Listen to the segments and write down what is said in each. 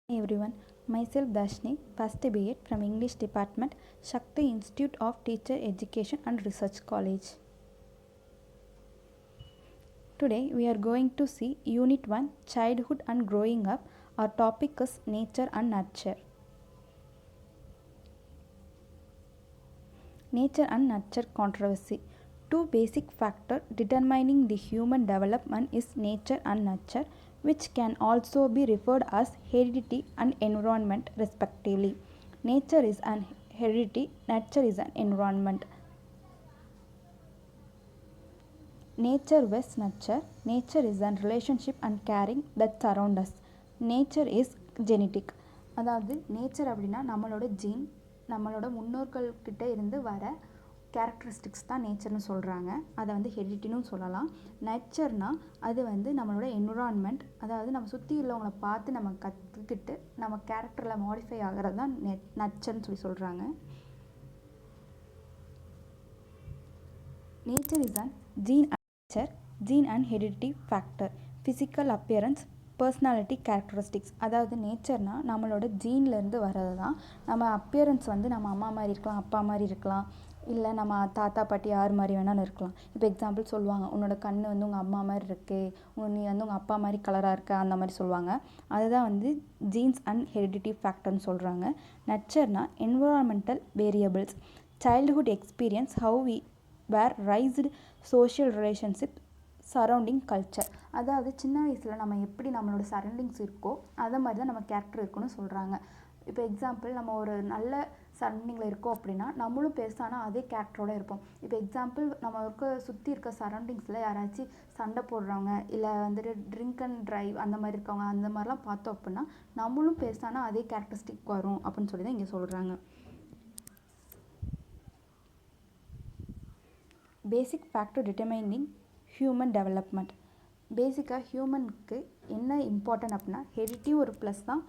Hey everyone, myself Dashni, first BEd from English Department, Shakti Institute of Teacher Education and Research College. Today we are going to see Unit 1, Childhood and Growing Up. Our topic is Nature and Nurture. Nature and Nurture controversy. Two basic factors determining the human development is nature and nurture, which can also be referred as heredity and environment respectively. Nature is an heredity, nurture is an environment. Nature vs nurture. Nature is a relationship and caring that surround us. Nature is genetic. அதாவது nature அப்படின்னா நம்மளோட gene, நம்மளோட முன்னோர்கள்கிட்ட இருந்து வர characteristics தான் நேச்சர்னு சொல்கிறாங்க. அதை வந்து ஹெரிடிட்டின்னு சொல்லலாம். நர்ச்சர்னால் அது வந்து நம்மளோட என்விரான்மெண்ட், அதாவது நம்ம சுற்றி உள்ளவங்களை பார்த்து நம்ம கற்றுக்கிட்டு நம்ம கேரக்டரில் மாடிஃபை ஆகிறது தான் நர்ச்சர்னு சொல்கிறாங்க. Nature is an gene and heredity factor. Physical appearance, personality characteristics. அதாவது நேச்சர்னால் நம்மளோட ஜீன்லேருந்து வர்றது தான். நம்ம அப்பியரன்ஸ் வந்து நம்ம அம்மா மாதிரி இருக்கலாம், அப்பா மாதிரி இருக்கலாம், இல்லை நம்ம தாத்தா பாட்டி யார் மாதிரி வேணாலும் இருக்கலாம். இப்போ எக்ஸாம்பிள் சொல்லுவாங்க, உன்னோட கண் வந்து உங்கள் அம்மா மாதிரி இருக்குது, நீ வந்து உங்கள் அப்பா மாதிரி கலராக இருக்க, அந்த மாதிரி சொல்லுவாங்க. அதுதான் வந்து ஜீன்ஸ் அண்ட் ஹெரிடிட்டி ஃபேக்டர்னு சொல்கிறாங்க. நர்ச்சர்னால் environmental variables, childhood experience, how we were raised, social relationship, surrounding culture. அதாவது சின்ன வயசில் நம்ம எப்படி நம்மளோட சரௌண்டிங்ஸ் இருக்கோ அதை மாதிரி தான் நம்ம கேரக்டர் இருக்குன்னு சொல்கிறாங்க. இப்போ எக்ஸாம்பிள், நம்ம ஒரு நல்ல சரௌண்டிங்கில் இருக்கோம் அப்படின்னா நம்மளும் பேசானா அதே கேரக்டரோடு இருப்போம். இப்போ எக்ஸாம்பிள், நம்ம சுற்றி இருக்க சரௌண்டிங்ஸில் யாராச்சும் சண்டை போடுறவங்க, இல்லை வந்துட்டு ட்ரிங்க் அண்ட் ட்ரைவ் அந்த மாதிரி இருக்கவங்க, அந்த மாதிரிலாம் பார்த்தோம் அப்படின்னா நம்மளும் பேசானா அதே கேரக்டரிஸ்டிக் வரும் அப்படின்னு சொல்லி தான் இங்கே சொல்கிறாங்க. பேசிக் ஃபேக்டர் டிட்டர்மைனிங் ஹியூமன் டெவலப்மெண்ட். பேசிக்காக ஹியூமனுக்கு என்ன இம்பார்ட்டன்ட் அப்படின்னா ஹெரிடிட்டியும் ஒரு ப்ளஸ் தான்,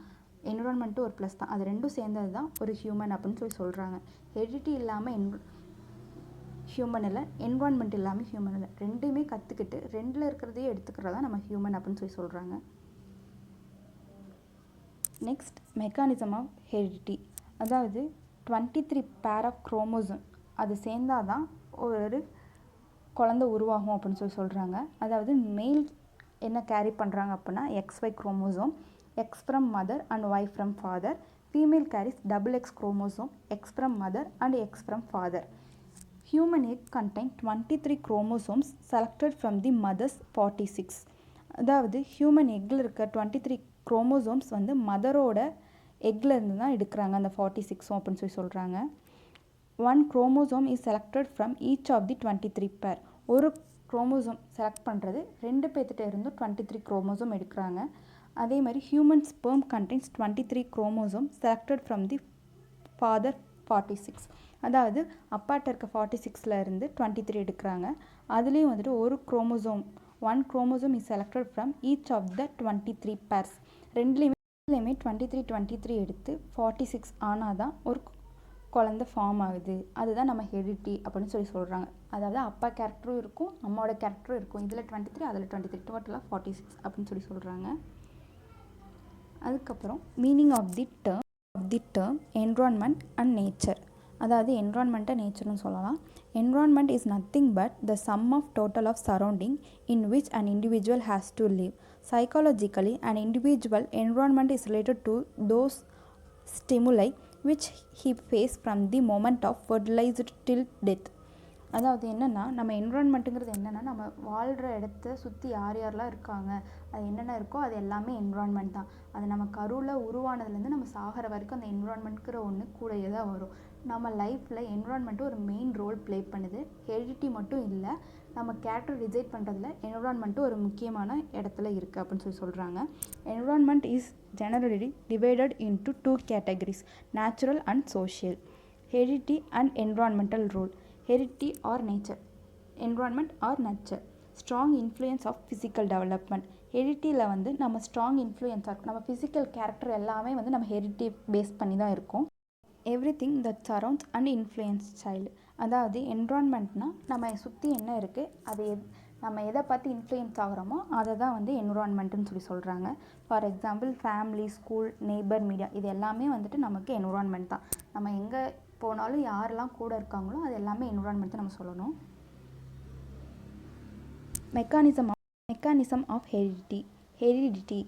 என்விரான்மெண்ட்டும் ஒரு ப்ளஸ் தான். அது ரெண்டும் சேர்ந்தது தான் ஒரு ஹியூமன் அப்படின்னு சொல்கிறாங்க. ஹெரிடிட்டி இல்லாமல் ஹியூமன் இல்லை, என்விரான்மெண்ட் இல்லாமல் ஹியூமன் இல்லை. ரெண்டுமே கற்றுக்கிட்டு ரெண்டில் இருக்கிறதையே எடுத்துக்கிறதா நம்ம ஹியூமன் அப்படின்னு சொல்கிறாங்க. Next, mechanism of heredity. அதாவது 23 பேர் ஆஃப் குரோமோசோம் அது சேர்ந்தால் தான் ஒரு குழந்தை உருவாகும் அப்படின்னு சொல்கிறாங்க. அதாவது மேல் என்ன கேரி பண்ணுறாங்க அப்படின்னா XY chromosome, X from mother and Y from father. Female carries XX chromosome, X from mother and X from father. Human egg contain 23 chromosomes selected from the mother's 46. அதாவது ஹியூமன் எக்கில் இருக்க 23 குரோமோசோம்ஸ் வந்து மதரோட எக்கில் இருந்து தான் எடுக்கிறாங்க அந்த 46 அப்படின்னு சொல்கிறாங்க. 1 chromosome is selected from each of the 23 pair. ஒரு குரோமோசோம் செலக்ட் பண்ணுறது 2 பேர்த்திட்ட இருந்து 23 குரோமோசோம் எடுக்கிறாங்க. அதே மாதிரி human sperm contains 23 chromosome selected from the father 46. அதாவது அப்பாட்ட இருக்க 46ல இருந்து 23 எடுக்கிறாங்க. அதுலேயும் வந்துட்டு ஒரு chromosome 1 chromosome is selected from each of the 23 pairs. ரெண்டுலேயுமே 23 எடுத்து 46 ஆனால் தான் ஒரு குழந்தை ஃபார்ம் ஆகுது. அதுதான் நம்ம ஹெரிடிட்டி அப்படின்னு சொல்கிறாங்க. அதாவது அப்பா கேரக்டரும் இருக்கும், அம்மாவோட கேரக்டரும் இருக்கும். இதில் 23, அதில் 23, டோட்டலாக 46 அப்படின்னு சொல்கிறாங்க. அதுக்கப்புறம் meaning of the term environment and nature. அதாவது என்விரான்மெண்ட்டை நேச்சர்னு சொல்லலாம். Environment is nothing but the sum of total of surrounding in which an individual has to live. Psychologically an individual environment is related to those stimuli which he face from the moment of fertilized till death. அதாவது என்னென்னா, நம்ம என்விரான்மெண்ட்டுங்கிறது என்னென்னா நம்ம வாழ்கிற இடத்த சுற்றி யார் யாரெலாம் இருக்காங்க, அது என்னென்ன இருக்கோ அது எல்லாமே என்விரான்மெண்ட் தான். அது நம்ம கருவில் உருவானதுலேருந்து நம்ம சாகிற வரைக்கும் அந்த என்விரான்மெண்ட்ங்கிற ஒன்று கூடயே தான் வரும். நம்ம லைஃப்பில் என்விரான்மெண்ட்டு ஒரு மெயின் ரோல் ப்ளே பண்ணுது. ஹெரிடிட்டி மட்டும் இல்லை, நம்ம கேரக்டர் டிசைட் பண்ணுறதுல என்விரான்மெண்ட்டு ஒரு முக்கியமான இடத்துல இருக்குது அப்படின்னு சொல்கிறாங்க. Environment is generally divided into 2 categories, natural and social. Heredity and environmental role. Heredity or nature, environment or nurture. Strong influence of physical development. ஹெரிடிட்டியில் வந்து நம்ம ஸ்ட்ராங் இன்ஃப்ளூயன்ஸாக இருக்கும். நம்ம ஃபிசிக்கல் கேரக்டர் எல்லாமே வந்து நம்ம ஹெரிடிட்டி பேஸ் பண்ணி தான் இருக்கும். Everything that surrounds and influence child. அதாவது என்விரான்மெண்ட்னால் நம்ம சுற்றி என்ன இருக்குது, அது நம்ம எதை பார்த்து இன்ஃப்ளூயன்ஸ் ஆகிறோமோ அதை தான் வந்து என்விரான்மெண்ட்டுன்னு சொல்லி சொல்கிறாங்க. For example family, school, neighbour, media இது எல்லாமே வந்துட்டு நமக்கு என்விரான்மெண்ட் தான். நம்ம எங்கே போனாலும் யாரெல்லாம் கூட இருக்காங்களோ அது எல்லாமே என்விரான்மெண்ட் தான் நம்ம சொல்லணும். Mechanism of heredity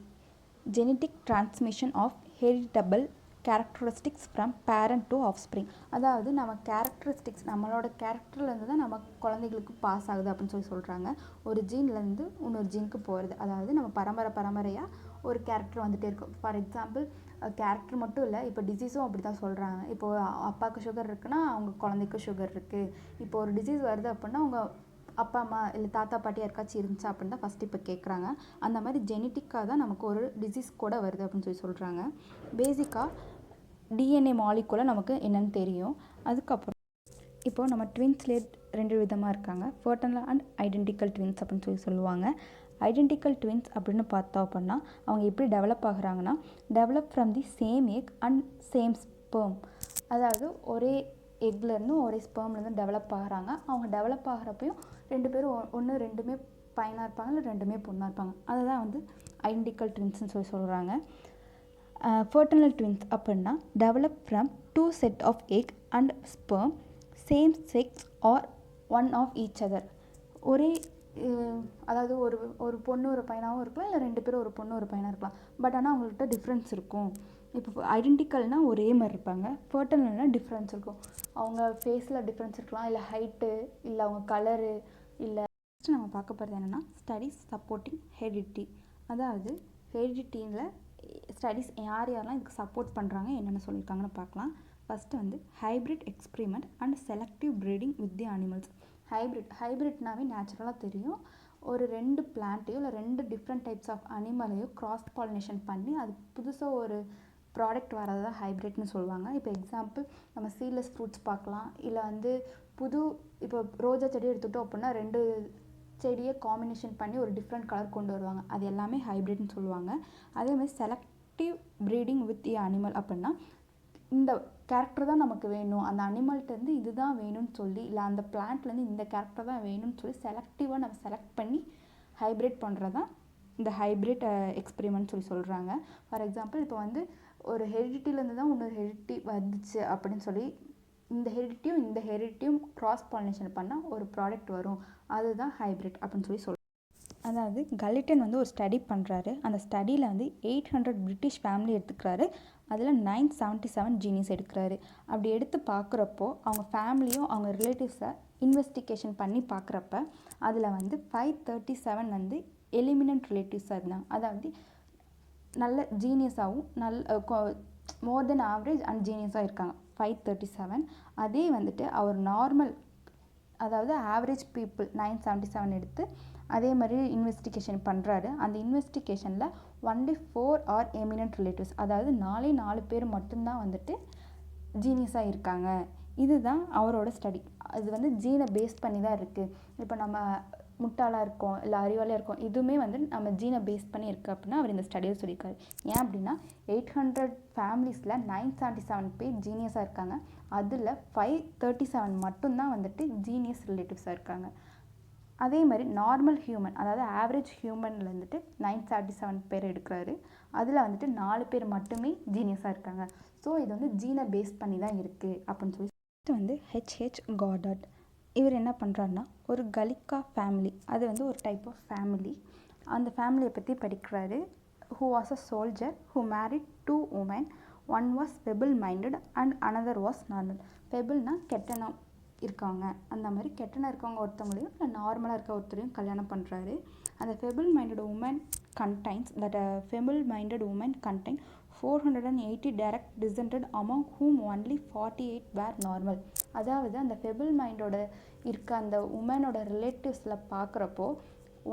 genetic transmission of heritable characteristics from parent to offspring. அதாவது நம்ம கேரக்டரிஸ்டிக்ஸ் நம்மளோட கேரக்டர்லேருந்து தான் நம்ம குழந்தைகளுக்கு பாஸ் ஆகுது அப்படின்னு சொல்கிறாங்க. ஒரு ஜீன்லேருந்து இன்னொரு ஜீனுக்கு போகிறது, அதாவது நம்ம பரம்பரையாக ஒரு கேரக்டர் வந்துகிட்டே இருக்கும். ஃபார் எக்ஸாம்பிள் கேரக்டர் மட்டும் இல்லை, இப்போ டிசீஸும் அப்படி தான் சொல்கிறாங்க. இப்போது அப்பாவுக்கு சுகர் இருக்குன்னா அவங்க குழந்தைக்கும் சுகர் இருக்குது. இப்போ ஒரு டிசீஸ் வருது அப்படின்னா அவங்க அப்பா அம்மா இல்லை தாத்தா பாட்டி யாருக்காச்சும் இருந்துச்சா அப்படின்னு தான் ஃபஸ்ட்டு இப்போ கேட்குறாங்க. அந்த மாதிரி ஜெனட்டிக்காக தான் நமக்கு ஒரு டிசீஸ் கூட வருது அப்படின்னு சொல்கிறாங்க. பேசிக்காக டிஎன்ஏ மாலிகுலை நமக்கு என்னென்னு தெரியும். அதுக்கப்புறம் இப்போது நம்ம ட்வின்ஸ்லேயே 2 விதமாக இருக்காங்க, ஃபர்டனல் அண்ட் ஐடென்டிக்கல் ட்வின்ஸ் அப்படின்னு சொல்லுவாங்க. ஐடென்டிக்கல் ட்வின்ஸ் அப்படின்னு பார்த்தோம் அப்படின்னா அவங்க எப்படி டெவலப் ஆகுறாங்கன்னா, develop from the same egg and same sperm. அதாவது ஒரே எக்லேருந்து ஒரே ஸ்பெர்ம்லேருந்து டெவலப் ஆகிறாங்க. அவங்க டெவலப் ஆகிறப்பையும் 2 பேரும் ஒன்று 2மே பையனாக இருப்பாங்க, இல்லை 2மே பொண்ணாக இருப்பாங்க. அதை தான் வந்து ஐடென்டிக்கல் ட்வின்ஸ்னு சொல்கிறாங்க. ஃபர்டனல் ட்வின்ஸ் அப்படின்னா develop from 2 set of egg and sperm same sex or one of each other. ஒரே அதாவது ஒரு பொண்ணு ஒரு பையனாகவும் இருக்கலாம், இல்லை 2 பேரும் ஒரு பொண்ணு ஒரு பையனாக இருக்கலாம். பட் ஆனால் அவங்கள்ட்ட டிஃப்ரென்ஸ் இருக்கும். இப்போ ஐடென்டிக்கல்னால் ஒரே மாதிரி இருப்பாங்க, ஃபர்டனல்னால் டிஃப்ரென்ஸ் இருக்கும். அவங்க ஃபேஸில் டிஃப்ரென்ஸ் இருக்கலாம், இல்லை ஹைட்டு, இல்லை அவங்க கலரு, இல்லை. ஃபஸ்ட்டு நம்ம பார்க்க போகிறது என்னென்னா ஸ்டடீஸ் சப்போர்ட்டிங் ஹெரிடிட்டி. அதாவது ஹெரிடிட்டியில் ஸ்டடீஸ் யாரெல்லாம் இதுக்கு சப்போர்ட் பண்ணுறாங்க, என்னென்ன சொல்லியிருக்காங்கன்னு பார்க்கலாம். ஃபஸ்ட்டு வந்து hybrid experiment and selective breeding with the animals. ஹைப்ரிட்னாவே நேச்சுரலாக தெரியும், ஒரு 2 பிளான்ட்டையோ இல்லை 2 டிஃப்ரெண்ட் டைப்ஸ் ஆஃப் அனிமலையோ கிராஸ் பாலினேஷன் பண்ணி அது புதுசாக ஒரு ப்ராடக்ட் வரது தான் ஹைப்ரிட்னு சொல்லுவாங்க. இப்போ எக்ஸாம்பிள் நம்ம சீட்லெஸ் ஃப்ரூட்ஸ் பார்க்கலாம், இல்லை வந்து இப்போ ரோஜா செடி எடுத்துட்டோம் அப்படின்னா 2 செடியை காம்பினேஷன் பண்ணி ஒரு டிஃப்ரெண்ட் கலர் கொண்டு வருவாங்க, அது எல்லாமே ஹைப்ரிட்னு சொல்லுவாங்க. அதேமாதிரி selective breeding with the animal அப்படின்னா இந்த கேரக்டர் தான் நமக்கு வேணும், அந்த அனிமல்கிட்டேருந்து இது தான் வேணும்னு சொல்லி, இல்லை அந்த பிளான்ட்லேருந்து இந்த கேரக்டர் தான் வேணும்னு சொல்லி செலக்டிவாக நம்ம செலக்ட் பண்ணி ஹைப்ரிட் பண்ணுறது தான் இந்த ஹைப்ரிட் எக்ஸ்பிரிமெண்ட் சொல்கிறாங்க. ஃபார் எக்ஸாம்பிள் இப்போ வந்து ஒரு ஹெரிடிட்டிலேருந்து தான் இன்னொரு ஹெரிடிட்டி வந்துச்சு அப்படின்னு சொல்லி இந்த ஹெரிடிட்டியும் கிராஸ் பாலினேஷன் பண்ணால் ஒரு ப்ராடக்ட் வரும், அதுதான் ஹைப்ரிட் அப்படின்னு சொல்கிறாங்க. அதாவது கலிட்டன் வந்து ஒரு ஸ்டடி பண்ணுறாரு. அந்த ஸ்டடியில் வந்து 800 பிரிட்டிஷ் ஃபேமிலி எடுத்துக்கிறாரு. அதில் 977 ஜீனிஸ் எடுக்கிறாரு. அப்படி எடுத்து பார்க்குறப்போ அவங்க ஃபேமிலியும் அவங்க ரிலேட்டிவ்ஸை இன்வெஸ்டிகேஷன் பண்ணி பார்க்குறப்ப அதில் வந்து 537 வந்து எலிமினன்ட் ரிலேட்டிவ்ஸாக இருந்தாங்க. அதாவது நல்ல ஜீனியஸாகவும் மோர் தென் ஆவரேஜ் அண்ட் ஜீனியஸாக இருக்காங்க 537. அதே வந்துட்டு அவர் நார்மல் அதாவது ஆவரேஜ் பீப்புள் 977 எடுத்து அதே மாதிரி இன்வெஸ்டிகேஷன் பண்ணுறாரு. அந்த இன்வெஸ்டிகேஷனில் ஒன்லி 4 ஆர் எமினன்ட் ரிலேட்டிவ்ஸ், அதாவது 4 பேர் மட்டும்தான் வந்துட்டு ஜீனியஸாக இருக்காங்க. இதுதான் அவரோட ஸ்டடி. அது வந்து ஜீனை பேஸ் பண்ணி தான் இருக்குது. இப்போ நம்ம முட்டாளாக இருக்கோம், இல்லை அறிவாளியாக இருக்கோம், இதுவுமே வந்து நம்ம ஜீனை பேஸ் பண்ணி இருக்குது அப்படின்னா அவர் இந்த ஸ்டடியில் சொல்லியிருக்காரு. ஏன் அப்படின்னா 800 ஃபேமிலிஸில் 977 பேர் ஜீனியஸாக இருக்காங்க. அதில் 537 மட்டும்தான் வந்துட்டு ஜீனியஸ் ரிலேட்டிவ்ஸாக இருக்காங்க. அதே மாதிரி நார்மல் ஹியூமன், அதாவது ஆவரேஜ் ஹியூமனில் வந்துட்டு 937 பேர் எடுக்கிறாரு. அதில் வந்துட்டு 4 பேர் மட்டுமே ஜீனியஸாக இருக்காங்க. ஸோ இது வந்து ஜீனை பேஸ் பண்ணி தான் இருக்குது அப்படின்னு சொல்லி வந்து ஹெச்ஹெச் காடார்ட் இவர் என்ன பண்ணுறாருன்னா ஒரு கலிக்கா ஃபேமிலி, அது வந்து ஒரு டைப் ஆஃப் ஃபேமிலி, அந்த ஃபேமிலியை பற்றி படிக்கிறாரு. Who was a soldier who married 2 women, one was feeble minded and another was normal. ஃபெபிள்னா கெட்டனம் இருக்காங்க, அந்த மாதிரி கெட்டனம் இருக்கவங்க ஒருத்தவங்களையும் இல்லை நார்மலாக இருக்க ஒருத்தரையும் கல்யாணம் பண்ணுறாரு. அந்த feeble minded woman contains 480 direct descended among whom only 48 were normal. அதாவது அந்த ஃபெபிள் மைண்டோட இருக்க அந்த உமனோட ரிலேட்டிவ்ஸில் பார்க்குறப்போ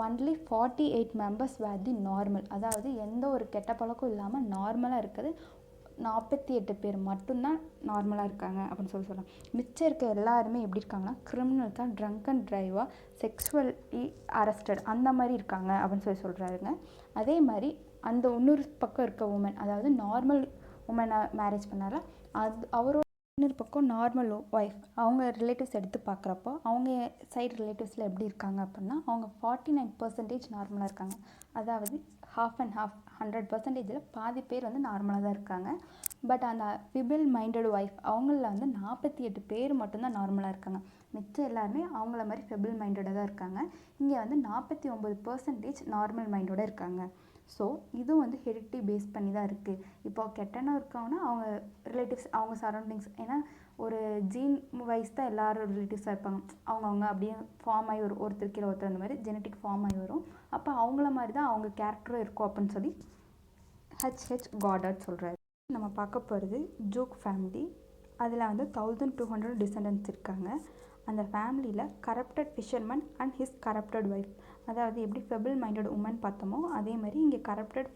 ஒன்லி 48 மெம்பர்ஸ் வேர் தி நார்மல். அதாவது எந்த ஒரு கெட்ட பழக்கம் இல்லாமல் நார்மலாக இருக்குது 48 பேர் மட்டும்தான் நார்மலாக இருக்காங்க அப்படின்னு சொல்கிறாங்க. மிச்சம் இருக்க எல்லாருமே எப்படி இருக்காங்கன்னா கிரிமினல்ஸாக, ட்ரங்க் அண்ட் ட்ரைவாக, செக்ஷுவலி அரெஸ்டட் அந்த மாதிரி இருக்காங்க அப்படின்னு சொல்கிறாருங்க. அதே மாதிரி அந்த இன்னொரு பக்கம் இருக்க உமன், அதாவது நார்மல் உமனை மேரேஜ் பண்ணார அது அவரோட இன்னொரு பக்கம் நார்மல் ஒய்ஃப் அவங்க ரிலேட்டிவ்ஸ் எடுத்து பார்க்குறப்போ அவங்க சைடு ரிலேட்டிவ்ஸில் எப்படி இருக்காங்க அப்படின்னா அவங்க 49% நார்மலாக இருக்காங்க. அதாவது ஹாஃப் அண்ட் ஹாஃப் 100%ல் பாதி பேர் வந்து நார்மலாக தான் இருக்காங்க. பட் அந்த ஃபிபிள் மைண்டட் ஒய்ஃப் அவங்களில் வந்து 48 பேர் மட்டும்தான் நார்மலாக இருக்காங்க. மிச்சம் எல்லாருமே அவங்கள மாதிரி ஃபெபிள் மைண்டடாக தான் இருக்காங்க. இங்கே வந்து 49% நார்மல் மைண்டோட இருக்காங்க. ஸோ இதுவும் வந்து ஹெரிடிட்டி பேஸ் பண்ணி தான் இருக்குது. இப்போ கெட்டனா இருக்காங்கன்னா அவங்க ரிலேட்டிவ்ஸ் அவங்க சரௌண்டிங்ஸ், ஏன்னா ஒரு ஜீன் வைஸ் தான் எல்லாரும் ரிலேட்டிவ்ஸாக இருப்பாங்க. அவங்கவுங்க அப்படியே ஃபார்ம் ஆகி ஒருத்தர் கீழே ஒருத்தர் அந்த மாதிரி ஜெனட்டிக் ஃபார்ம் ஆகி வரும். அப்போ அவங்கள மாதிரி தான் அவங்க கேரக்டரும் இருக்கும் அப்படின்னு சொல்லி ஹெச் காடார்ட் சொல்கிறாரு. நம்ம பார்க்க போகிறது ஜூக் ஃபேமிலி. அதில் வந்து 1200 டிசெண்டன்ட்ஸ் இருக்காங்க. அந்த ஃபேமிலியில் corrupted fisherman and his corrupted wife, அதாவது எப்படி ஃபெபிள் மைண்டட் உமன் பார்த்தோமோ அதே மாதிரி இங்கே கரப்டட்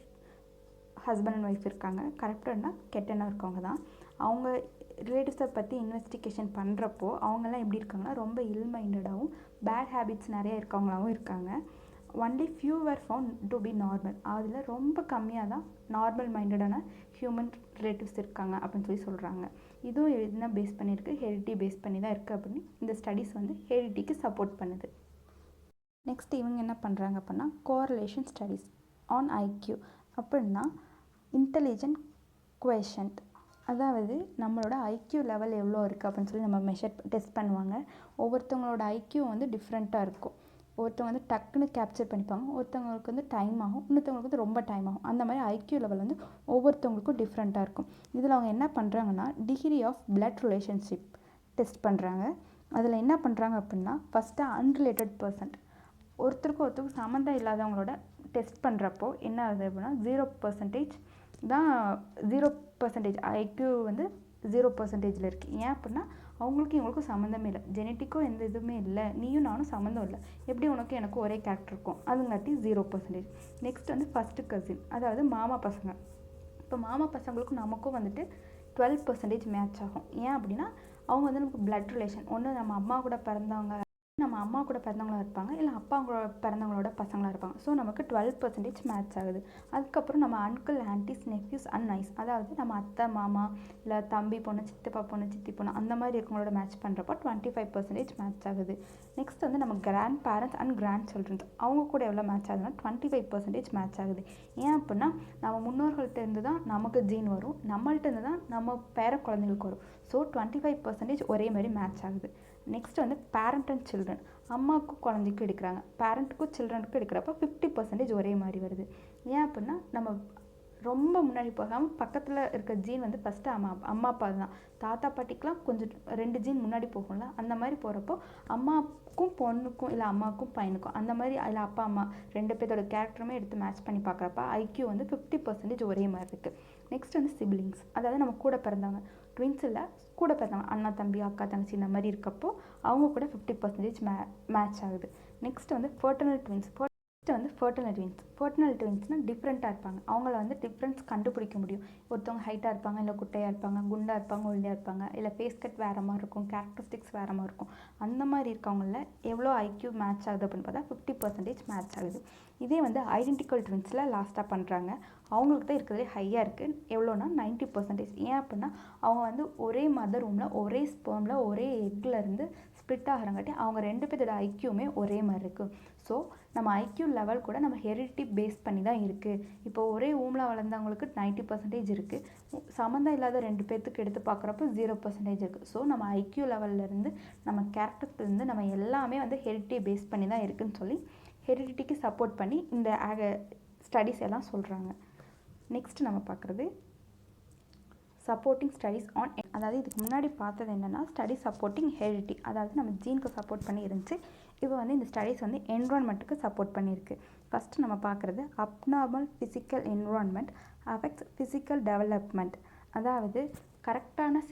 ஹஸ்பண்ட் அண்ட் ஒய்ஃப் இருக்காங்க. கரப்டட்னா கெட்டனா இருக்கவங்க தான். அவங்க ரிலேட்டிவ்ஸை பற்றி இன்வெஸ்டிகேஷன் பண்ணுறப்போ அவங்கெல்லாம் எப்படி இருக்காங்கன்னா ரொம்ப இல் மைண்டடாகவும் பேட் ஹேபிட்ஸ் நிறைய இருக்கவங்களாகவும் இருக்காங்க. Only few were found to be normal. அதில் ரொம்ப கம்மியாக தான் நார்மல் மைண்டடான ஹியூமன் ரிலேட்டிவ்ஸ் இருக்காங்க அப்படின்னு சொல்லி சொல்கிறாங்க. இதுவும் என்ன பேஸ் பண்ணியிருக்கு, ஹெரிடிட்டி பேஸ் பண்ணி தான் இருக்குது அப்படின்னு இந்த ஸ்டடீஸ் வந்து ஹெரிடிட்டிக்கு சப்போர்ட் பண்ணுது. நெக்ஸ்ட் இவங்க என்ன பண்ணுறாங்க அப்படின்னா கோரிலேஷன் ஸ்டடீஸ் ஆன் ஐக்யூ. அப்படின்னா இன்டெலிஜென்ட் குவேஷன்ட், அதாவது நம்மளோட ஐக்யூ லெவல் எவ்வளோ இருக்குது அப்படின்னு சொல்லி நம்ம டெஸ்ட் பண்ணுவாங்க. ஒவ்வொருத்தவங்களோட ஐக்யூ வந்து டிஃப்ரெண்ட்டாக இருக்கும். ஒருத்தவங்க வந்து டக்குன்னு கேப்சர் பண்ணிப்பாங்க, ஒருத்தவங்களுக்கு வந்து டைம் ஆகும், இன்னொருத்தவங்களுக்கு வந்து ரொம்ப டைம் ஆகும். அந்த மாதிரி ஐக்யூ லெவல் வந்து ஒவ்வொருத்தவங்களுக்கும் டிஃப்ரெண்ட்டாக இருக்கும். இதில் அவங்க என்ன பண்ணுறாங்கன்னா degree of blood relationship test பண்ணுறாங்க. அதில் என்ன பண்ணுறாங்க அப்படின்னா ஃபஸ்ட்டு அன்ரிலேட்டட் பர்சன், ஒருத்தருக்கும் சம்மந்தம் இல்லாதவங்களோட டெஸ்ட் பண்ணுறப்போ என்ன ஆகுது அப்படின்னா 0% தான் 0% ஐக்யூ வந்து 0%ல் இருக்குது. ஏன் அப்படின்னா அவங்களுக்கும் இவங்களுக்கும் சம்மந்தமே இல்லை, ஜெனட்டிக்கும் எந்த இதுவுமே இல்லை, நீயும் நானும் சம்மந்தம் இல்லை, எப்படி உனக்கும் எனக்கும் ஒரே கேரக்டர் இருக்கும், அதுங்காட்டி 0%. நெக்ஸ்ட் வந்து ஃபஸ்ட்டு கசின், அதாவது மாமா பசங்க. இப்போ மாமா பசங்களுக்கும் நமக்கும் வந்துட்டு 12% மேட்ச் ஆகும். ஏன் அப்படின்னா அவங்க வந்து நமக்கு பிளட் ரிலேஷன், ஒன்று நம்ம அம்மா கூட பிறந்தவங்க, நம்ம அம்மா கூட பிறந்தவங்களாக இருப்பாங்க, இல்லை அப்பா கூட பிறந்தவங்களோட பசங்களாக இருப்பாங்க. ஸோ நமக்கு 12% மேட்ச் ஆகுது. அதுக்கப்புறம் நம்ம uncle aunties nephews and nice, அதாவது நம்ம அத்தை மாமா இல்லை தம்பி பொண்ணு சித்தப்பா பொண்ணு சித்தி பொண்ணு அந்த மாதிரி இருக்கவங்களோட மேட்ச் பண்ணுறப்போ 25% மேட்ச் ஆகுது. நெக்ஸ்ட் வந்து நம்ம grandparents and grandchildren, அவங்க கூட எவ்வளோ மேட்ச் ஆகுதுன்னா 25% மேட்ச் ஆகுது. ஏன் அப்படின்னா நம்ம முன்னோர்கள்ட்ட இருந்து தான் நமக்கு ஜீன் வரும், நம்மள்ட்ட இருந்து தான் நம்ம பேர குழந்தைங்களுக்கு வரும். ஸோ 25% ஒரே மாதிரி மேட்ச் ஆகுது. நெக்ஸ்ட் வந்து பேரண்ட் அண்ட் சில்ட்ரன், அம்மாவுக்கும் குழந்தைக்கும் எடுக்கிறாங்க, பேரண்ட்டுக்கும் சில்ட்ரனுக்கும் எடுக்கிறப்ப 50% ஒரே மாதிரி வருது. ஏன் அப்படின்னா நம்ம ரொம்ப முன்னாடி போகாமல் பக்கத்தில் இருக்க ஜீன் வந்து ஃபஸ்ட்டு அம்மா அப்பா தான். தாத்தா பாட்டிக்கெலாம் கொஞ்சம் 2 ஜீன் முன்னாடி போகும்ல, அந்த மாதிரி போகிறப்போ அம்மாவுக்கும் பொண்ணுக்கும் இல்லை அம்மாவுக்கும் பையனுக்கும் அந்த மாதிரி இல்லை அப்பா அம்மா 2 பேர்த்தோட கேரக்டருமே எடுத்து மேட்ச் பண்ணி பார்க்குறப்ப ஐக்யூ வந்து 50% ஒரே மாதிரி இருக்குது. நெக்ஸ்ட் வந்து சிப்லிங்ஸ், அதாவது நம்ம கூட பிறந்தவங்க, ட்வின்ஸ் இல்லை கூட பிறந்தவங்க, அண்ணா தம்பி அக்கா தங்கச்சி இந்த மாதிரி இருக்கப்போ அவங்க கூட 50% மேட்ச் ஆகுது. நெக்ஸ்ட் வந்து ஃபர்டர்னல் ட்வின்ஸ். ஃபர்டர்னல் ட்வின்ஸ்னால் டிஃப்ரெண்ட்டாக இருப்பாங்க, அவங்கள வந்து டிஃப்ரென்ஸ் கண்டுபிடிக்க முடியும். ஒருத்தவங்க ஹைட்டாக இருப்பாங்க, இல்லை குட்டையாக இருப்பாங்க, குண்டாக இருப்பாங்க, ஒல்லியாக இருப்பாங்க, இல்லை ஃபேஸ் கட் வேறு மாதிரி இருக்கும், கேரக்டரிஸ்டிக்ஸ் வேறு மாதிரி இருக்கும். அந்த மாதிரி இருக்கவங்கள எவ்வளோ ஐக்யூ மேட்ச் ஆகுது அப்படின்னு பார்த்தா 50% மேட்ச் ஆகுது. இதே வந்து ஐடென்டிக்கல் ட்வின்ஸில் லாஸ்ட்டாக பண்ணுறாங்க, அவங்களுக்கு தான் இருக்கிறதே ஹையாக இருக்குது, எவ்வளோனா 90%. ஏன் அப்படின்னா அவங்க வந்து ஒரே மதர் ரூமில் ஒரே ஸ்பெர்மில் ஒரே எக்லேருந்து ஸ்ப்ளிட் ஆகிறங்காட்டி அவங்க 2 பேர்த்தோட ஐக்யூமே ஒரே மாதிரி இருக்குது. ஸோ நம்ம ஐக்யூ லெவல் கூட நம்ம ஹெரிடிட்டி பேஸ் பண்ணி தான் இருக்குது. இப்போ ஒரே ஊமில் வளர்ந்தவங்களுக்கு 90% இருக்குது, சம்மந்தம் இல்லாத 2 பேர்த்துக்கு எடுத்து பார்க்குறப்போ 0% இருக்குது. ஸோ நம்ம ஐக்யூ லெவல்லேருந்து நம்ம கேரக்டர்ஸ்லேருந்து நம்ம எல்லாமே வந்து ஹெரிடிட்டி பேஸ் பண்ணி தான் இருக்குதுன்னு சொல்லி ஹெரிடிட்டிக்கு சப்போர்ட் பண்ணி இந்த ஸ்டடீஸ் எல்லாம் சொல்கிறாங்க. நெக்ஸ்ட் நம்ம பார்க்குறது சப்போர்ட்டிங் ஸ்டடீஸ் ஆன், அதாவது இதுக்கு முன்னாடி பார்த்தது என்னென்னா ஸ்டடி சப்போர்ட்டிங் ஹெரிடிட்டி, அதாவது நம்ம ஜீனுக்கு சப்போர்ட் பண்ணி இருந்துச்சு. இப்போ வந்து இந்த ஸ்டடீஸ் வந்து என்விரான்மெண்ட்டுக்கு சப்போர்ட் பண்ணியிருக்கு. ஃபஸ்ட்டு நம்ம பார்க்குறது abnormal physical environment affects physical development, அதாவது கரெக்டான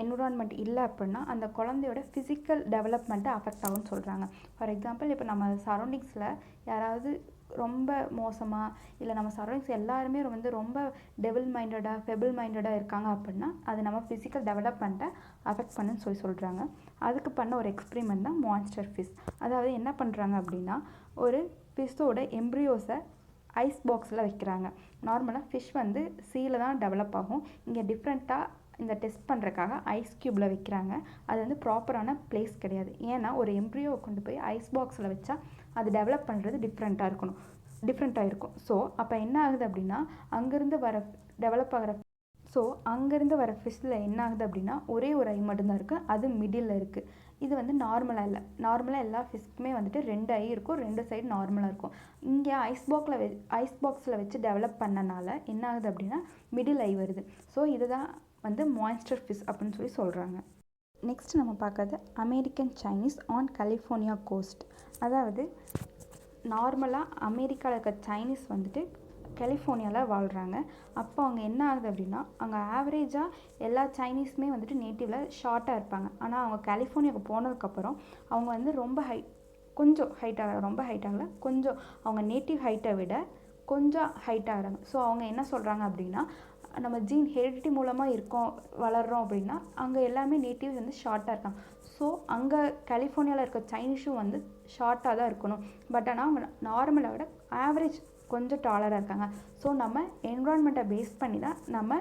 என்விரான்மெண்ட் இல்லை அப்படின்னா அந்த குழந்தையோட ஃபிசிக்கல் டெவலப்மெண்ட்டை அஃபெக்ட் ஆகும்னு சொல்கிறாங்க. ஃபார் எக்ஸாம்பிள் இப்போ நம்ம சரௌண்டிங்ஸில் யாராவது ரொம்ப மோசமாக இல்லை நம்ம சரௌண்டிங்ஸ் எல்லாருமே வந்து ரொம்ப டெவில் மைண்டடாக ஃபெபிள் மைண்டடாக இருக்காங்க அப்படின்னா அது நம்ம ஃபிசிக்கல் டெவலப்மெண்ட்டை அஃபெக்ட் பண்ணுன்னு சொல்கிறாங்க. அதுக்கு பண்ண ஒரு எக்ஸ்பெரிமெண்ட் தான் மான்ஸ்டர் ஃபிஷ். அதாவது என்ன பண்ணுறாங்க அப்படின்னா ஒரு ஃபிஷ்ஷோட எம்ப்ரியோஸை ஐஸ் பாக்ஸில் வைக்கிறாங்க. நார்மலாக ஃபிஷ் வந்து சீல தான் டெவலப் ஆகும், இங்கே டிஃப்ரெண்ட்டாக இந்த டெஸ்ட் பண்ணுறக்காக ஐஸ் க்யூப்பில் வைக்கிறாங்க. அது வந்து ப்ராப்பரான பிளேஸ் கிடையாது. ஏன்னா ஒரு எம்ப்ரியோவை கொண்டு போய் ஐஸ் பாக்ஸில் வச்சா அது டெவலப் பண்ணுறது டிஃப்ரெண்ட்டாக இருக்கும். ஸோ அப்போ என்ன ஆகுது அப்படின்னா அங்கேருந்து வர ஃபிஷ்ஷில் என்ன ஆகுது அப்படின்னா ஒரே ஒரு ஐ மட்டும்தான் இருக்குது, அது மிடில் இருக்குது. இது வந்து நார்மலாக எல்லா ஃபிஷ்க்குமே வந்துட்டு 2 ஐ இருக்கும், 2 சைடு நார்மலாக இருக்கும். இங்கே ஐஸ் பாக்ஸில் வச்சு டெவலப் பண்ணனால என்ன ஆகுது அப்படின்னா மிடில் ஐ வருது. ஸோ இதுதான் வந்து மாய்ஸ்டர் ஃபிஷ் அப்படின்னு சொல்லி சொல்கிறாங்க. நெக்ஸ்ட் நம்ம பார்க்கறது American Chinese on California coast. அதாவது நார்மலாக அமெரிக்காவில் இருக்க சைனீஸ் வந்துட்டு கலிஃபோர்னியாவில் வாழ்கிறாங்க. அப்போ அவங்க என்ன ஆகுது அப்படின்னா அங்கே ஆவரேஜாக எல்லா சைனீஸுமே வந்துட்டு நேட்டிவில் ஷார்ட்டாக இருப்பாங்க. ஆனால் அவங்க கலிஃபோர்னியாவுக்கு போனதுக்கப்புறம் அவங்க வந்து கொஞ்சம் ஹைட் ஆகலை, ரொம்ப ஹைட் ஆகலை, கொஞ்சம் அவங்க நேட்டிவ் ஹைட்டை விட கொஞ்சம் ஹைட் ஆகிறாங்க. ஸோ அவங்க என்ன சொல்கிறாங்க அப்படின்னா நம்ம ஜீன் ஹெரிடிட்டி மூலமாக வளர்கிறோம் அப்படின்னா அங்கே எல்லாமே நேட்டிவ்ஸ் வந்து ஷார்ட்டாக இருக்காங்க. ஸோ அங்கே கலிஃபோர்னியாவில் இருக்க சைனீஸும் வந்து ஷார்ட்டாக தான் இருக்கணும். பட் ஆனால் அவங்க நார்மலை விட ஆவரேஜ் கொஞ்சம் டாலராக இருக்காங்க. ஸோ நம்ம என்விரான்மெண்ட்டை பேஸ் பண்ணி தான் நம்ம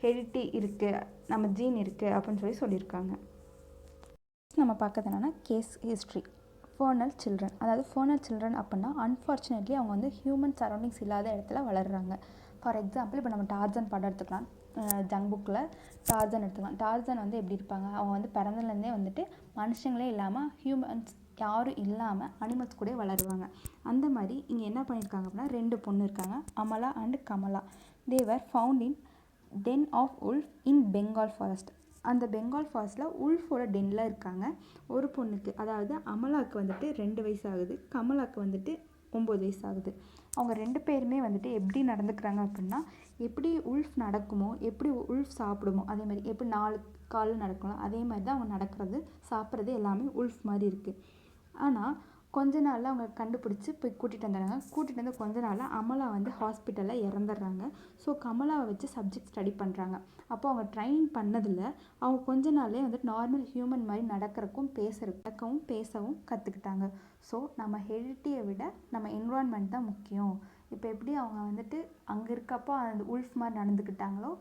ஹெரிடிட்டி இருக்குது, நம்ம ஜீன் இருக்குது அப்படின்னு சொல்லியிருக்காங்க. நம்ம பார்க்கறது என்னென்னா கேஸ் ஹிஸ்ட்ரி. ஃபர்னல் சில்ட்ரன். அதாவது ஃபர்னல் சில்ட்ரன் அப்படின்னா அன்ஃபார்ச்சுனேட்லி அவங்க வந்து ஹியூமன் சரௌண்டிங்ஸ் இல்லாத இடத்துல வளர்கிறாங்க. ஃபார் எக்ஸாம்பிள் இப்போ நம்ம டார்சன் படம் எடுத்துக்கலாம். ஜங் புக்கில் டார்சன் எடுத்துக்கலாம். டார்சன் வந்து எப்படி இருப்பாங்க, அவங்க வந்து பிறந்ததுலேருந்தே வந்துட்டு மனுஷங்களே இல்லாமல் ஹியூமன்ஸ் யாரும் இல்லாமல் அனிமல்ஸ் கூட வளருவாங்க. அந்த மாதிரி இங்கே என்ன பண்ணியிருக்காங்க அப்படின்னா 2 பொண்ணு இருக்காங்க, Amala and Kamala. They were found in den of wolf in Bengal forest. அந்த பெங்கால் ஃபாரஸ்ட்டில் உல்ஃபோட டென்னில் இருக்காங்க. ஒரு பொண்ணுக்கு, அதாவது அமலாவுக்கு வந்துட்டு 2 வயசு ஆகுது, கமலாவுக்கு வந்துட்டு 9 வயசு ஆகுது. அவங்க 2 பேருமே வந்துட்டு எப்படி நடந்துக்கிறாங்க அப்படின்னா எப்படி உல்ஃப் நடக்குமோ, எப்படி உல்ஃப் சாப்பிடுமோ அதே மாதிரி, எப்படி 4 கால் நடக்கணும் அதே மாதிரி தான் அவங்க நடக்கிறது, சாப்பிட்றது எல்லாமே உல்ஃப் மாதிரி இருக்குது. ஆனால் கொஞ்ச நாளில் அவங்க கண்டுபிடிச்சி போய் கூட்டிகிட்டு வந்துடுறாங்க. கூட்டிகிட்டு வந்து கொஞ்ச நாளில் அமலா வந்து ஹாஸ்பிட்டலில் இறந்துடுறாங்க. ஸோ கமலாவை வச்சு சப்ஜெக்ட் ஸ்டடி பண்ணுறாங்க. அப்போ அவங்க ட்ரைன் பண்ணதில் அவங்க கொஞ்ச நாள்லேயே வந்துட்டு நார்மல் ஹியூமன் மாதிரி நடக்கிறக்கும் பேசவும் கற்றுக்கிட்டாங்க. ஸோ நம்ம ஹெரிடிட்டியை விட நம்ம என்விரான்மெண்ட் தான் முக்கியம். இப்போ எப்படி அவங்க வந்துட்டு அங்கே இருக்கப்போ அந்த உல்ஃப் மாதிரி நடந்துக்கிட்டாங்களோ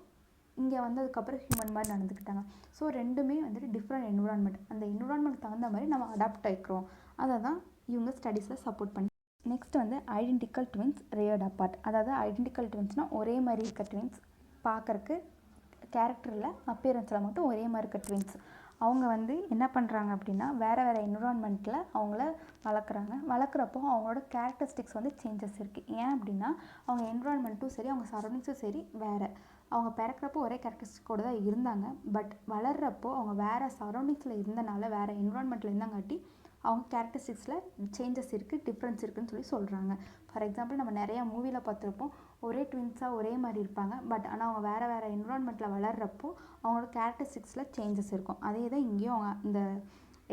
இங்கே வந்ததுக்கப்புறம் ஹியூமன் மாதிரி நடந்துக்கிட்டாங்க. ஸோ ரெண்டுமே வந்துட்டு டிஃப்ரெண்ட் என்விரான்மெண்ட். அந்த என்விரான்மெண்ட்டுக்கு தகுந்த மாதிரி நம்ம அடாப்ட் ஆகிக்கிறோம். அதை தான் இவங்க ஸ்டடீஸில் சப்போர்ட் பண்ணி. நெக்ஸ்ட் வந்து ஐடென்டிக்கல் ட்வின்ஸ் ரேர்ட் அப்பார்ட். அதாவது ஐடென்டிக்கல் ட்வின்ஸ்னால் ஒரே மாதிரி இருக்க ட்வின்ஸ், பார்க்குறக்கு கேரக்டரில் அப்பியரன்ஸில் மட்டும் ஒரே மாதிரி இருக்க ட்வின்ஸ். அவங்க வந்து என்ன பண்ணுறாங்க அப்படின்னா வேறு என்விரான்மெண்ட்டில் அவங்கள வளர்க்குறப்போ அவங்களோட கேரக்டரிஸ்டிக்ஸ் வந்து சேஞ்சஸ் இருக்குது. ஏன் அப்படின்னா அவங்க என்விரான்மெண்ட்டும் சரி அவங்க சரௌண்டிங்ஸும் சரி வேறு. அவங்க பிறக்கிறப்போ ஒரே கேரக்டரிஸ்டிக்கோடு தான் இருந்தாங்க. பட் வளர்கிறப்போ அவங்க வேறு சரௌண்டிங்ஸில் இருந்தனால, வேறு என்விரான்மெண்ட்டில் இருந்தங்காட்டி அவங்க கேரக்டரிஸ்டிக்ஸில் சேஞ்சஸ் இருக்குது, டிஃப்ரென்ஸ் இருக்குதுன்னு சொல்கிறாங்க. ஃபார் எக்ஸாம்பிள் நம்ம நிறையா மூவியில் பார்த்துருப்போம், ஒரே ட்வின்ஸாக ஒரே மாதிரி இருப்பாங்க. பட் ஆனால் அவங்க வேறு என்விரான்மெண்ட்டில் வளர்கிறப்போ அவங்களோட கேரக்டரிஸ்டிக்ஸில் சேஞ்சஸ் இருக்கும். அதே தான் இங்கேயும் அவங்க இந்த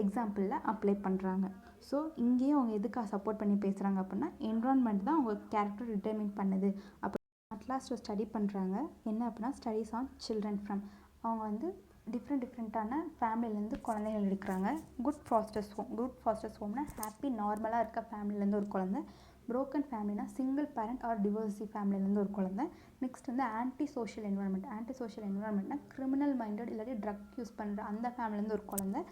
எக்ஸாம்பிளில் அப்ளை பண்ணுறாங்க. ஸோ இங்கேயும் அவங்க எதுக்காக சப்போர்ட் பண்ணி பேசுகிறாங்க அப்படின்னா என்விரான்மெண்ட் தான் அவங்க கேரக்டர் டிட்டர்மின் பண்ணுது. அப்போ அட்லாஸ்ட் ஸ்டடி பண்ணுறாங்க. என்ன அப்படின்னா ஸ்டடீஸ் ஆன் சில்ட்ரன் ஃப்ரம். அவங்க வந்து டிஃப்ரெண்ட்டான ஃபேமிலியிலேருந்து குழந்தைகள் எடுக்கிறாங்க. குட் ஃபாஸ்டர்ஸ் ஹோம்னா ஹாப்பி நார்மலாக இருக்க ஃபேமிலியிலேருந்து ஒரு குழந்தை. ப்ரோக்கன் ஃபேமிலினா சிங்கிள் பேரண்ட் ஆர் டிவோர்ஸி ஃபேமிலியிலேருந்து ஒரு குழந்தை. நெக்ஸ்ட் வந்து ஆன்டி சோஷியல் என்வரான்மெண்ட்னா கிரிமினல் மைண்டட் இல்லாட்டி ட்ரக் யூஸ் பண்ணுற அந்த ஃபேமிலியிலேருந்து ஒரு குழந்தை.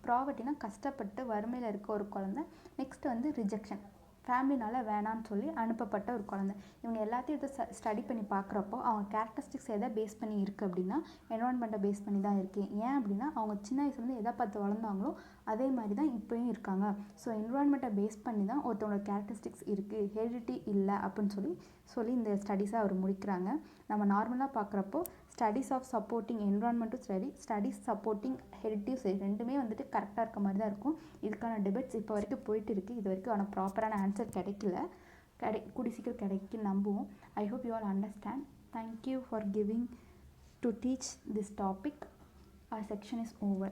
ப்ராவர்ட்டினா கஷ்டப்பட்டு வறுமையில் இருக்க ஒரு குழந்தை. நெக்ஸ்ட் வந்து ரிஜெக்ஷன், ஃபேமிலினால் வேணான்னு சொல்லி அனுப்பப்பட்ட ஒரு குழந்தை. இவங்க எல்லாத்தையும் இதை ஸ்டடி பண்ணி பார்க்குறப்போ அவங்க கேரக்டரிஸ்டிக்ஸ் எதை பேஸ் பண்ணி இருக்குது அப்படின்னா என்விரான்மெண்ட்டை பேஸ் பண்ணி தான் இருக்குது. ஏன் அப்படின்னா அவங்க சின்ன வயசுலேருந்து எதை பார்த்து வளர்ந்தாங்களோ அதே மாதிரி தான் இப்போயும் இருக்காங்க. ஸோ என்விரான்மெண்ட்டை பேஸ் பண்ணி தான் ஒருத்தவங்களோட கேரக்டரிஸ்டிக்ஸ் இருக்குது, ஹெரிடிட்டி இல்லை அப்படின்னு சொல்லி இந்த ஸ்டடீஸை அவர் முடிக்கிறாங்க. நம்ம நார்மலாக பார்க்குறப்போ ஸ்டடீஸ் ஆஃப் சப்போர்ட்டிங் என்விரான்மெண்ட்டும் சரி, ஸ்டடீஸ் சப்போர்ட்டிங் ஹெரிடிட்டியும் சரி, ரெண்டுமே வந்துட்டு கரெக்டாக இருக்க மாதிரி தான் இருக்கும். இதுக்கான டிபேட்ஸ் இப்போ வரைக்கும் போயிட்டு இருக்குது. இது வரைக்கும் ஆனால் ப்ராப்பரான ஆன்சர் கிடைக்கல. கூடி சீக்கிரம் கிடைக்கும் நம்புவோம். I hope you all understand. Thank you for giving to teach this topic. Our section is over.